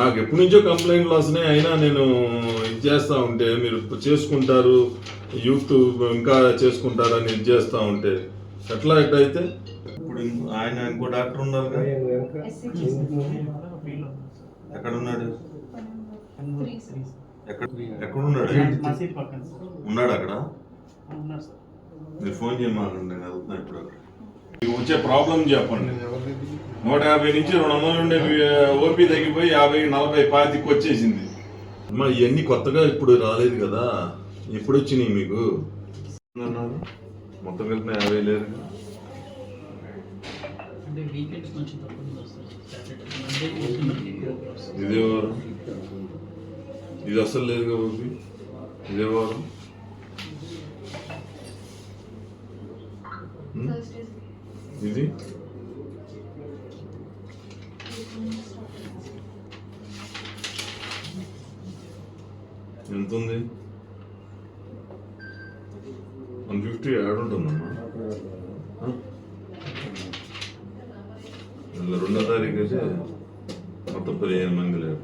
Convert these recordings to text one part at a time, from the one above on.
నాకు ఎప్పటి నుంచో కంప్లైంట్లు వస్తున్నాయి, అయినా నేను ఇది చేస్తూ ఉంటే మీరు చేసుకుంటారు, యూత్ ఇంకా చేసుకుంటారని ఇది చేస్తూ ఉంటే ఎట్లయితే ఇప్పుడు ఆయన ఇంకో డాక్టర్ ఉన్నారు కదా, ఎక్కడున్నాడు? ఎక్కడున్నాడు? ఉన్నాడు అక్కడ? మీరు ఫోన్ చేయమని నేను అడుగుతున్నా ఇప్పుడు. అక్కడ వచ్చే ప్రాబ్లం చెప్పండి. 150 నుంచి 200 ఉండే ఓపీ తగ్గిపోయి 50, 40, 45 వచ్చేసింది. అమ్మా ఇవన్నీ కొత్తగా ఇప్పుడు రాలేదు కదా, ఎప్పుడు వచ్చినాయి మీకు? మొత్తం కలిపిన 50 లేరు. ఇదే వారం ఇది అసలు లేదు ఓపీ, ఇదే వారం ఇది ఎంత ఉంది? 150 యాడ్ ఉంటుందమ్మా. 2వ తారీఖు అయితే మొత్తం 15 మంది లేరు.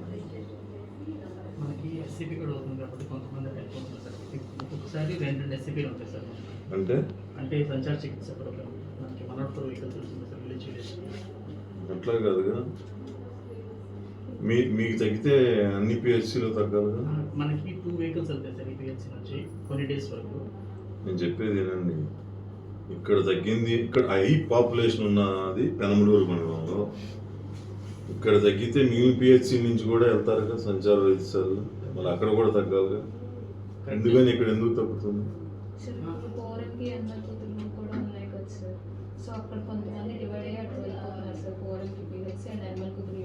అంటే సంచార చికిత్స అట్లా కాదుగా, మీకు తగ్గితే అన్ని పిహెచ్సిలో తగ్గాలిగా. మనకి 2 వెహికల్స్ వెళ్తాయి సార్ ఈ పిహెచ్సి నుంచి కొన్ని డేస్ వరకు. నేను చెప్పేది ఏనండి, ఇక్కడ తగ్గింది, ఇక్కడ హై పాపులేషన్ ఉన్నది పెనమలూరు మండలంలో. ఇక్కడ తగ్గితే మీ పిహెచ్సి నుంచి కూడా వెళ్తారుగా సంచార వైద్యశాలలో, మళ్ళీ అక్కడ కూడా తగ్గాలిగా. ఎందుకని ఇక్కడ ఎందుకు తగ్గుతుంది?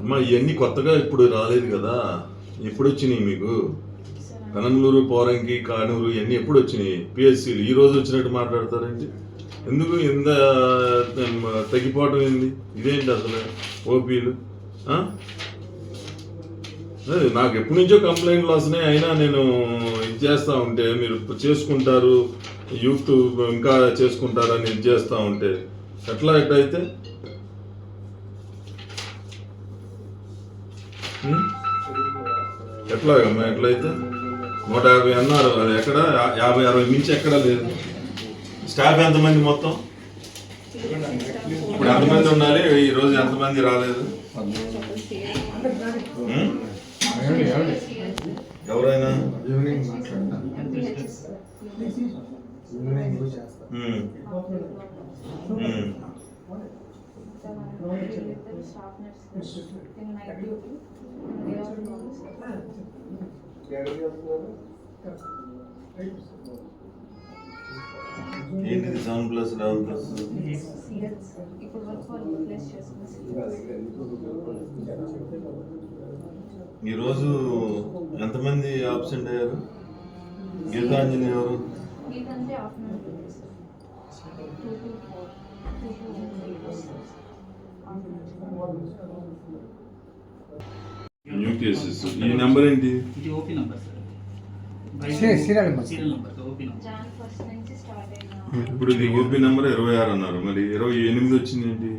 అమ్మా ఇవన్నీ కొత్తగా ఇప్పుడు రాలేదు కదా, ఎప్పుడు వచ్చినాయి మీకు? పెనమలూరు, పోరంకి, కానూరు ఇవన్నీ ఎప్పుడు వచ్చినాయి పిహెచ్సిలు? ఈ రోజు వచ్చినట్టు మాట్లాడతారేంటి? ఎందుకు ఇంత తగ్గిపోవటం ఏంది? ఇదేంటి అసలు ఓపీలు? నాకు ఎప్పటి నుంచో కంప్లైంట్లు వస్తున్నాయి, అయినా నేను ఇది చేస్తూ ఉంటే మీరు చేసుకుంటారు, యూత్ ఇంకా చేసుకుంటారని ఇది చేస్తూ ఉంటే ఎట్లయితే ఎట్లాగమ్మా? ఎట్లయితే 150 అన్నారు, అది ఎక్కడ 50, 60 మించి ఎక్కడ లేదు. స్టాఫ్ ఎంతమంది మొత్తం? ఇప్పుడు ఎంతమంది ఉండాలి? ఈ రోజు ఎంతమంది రాలేదు? ఎవరైనా ఏంటిది? 7+, 11+. ఈరోజు ఎంతమంది ఆబ్సెంట్ అయ్యారు? గీతాంజలి ఎవరు? New cases. ఈ నెంబర్ ఏంటి? ఇది OP number sir. Serial number OP number. ఇప్పుడు ఇది ఓపీ నెంబర్ 26 అన్నారు, మరి 28 వచ్చింది ఏంటి?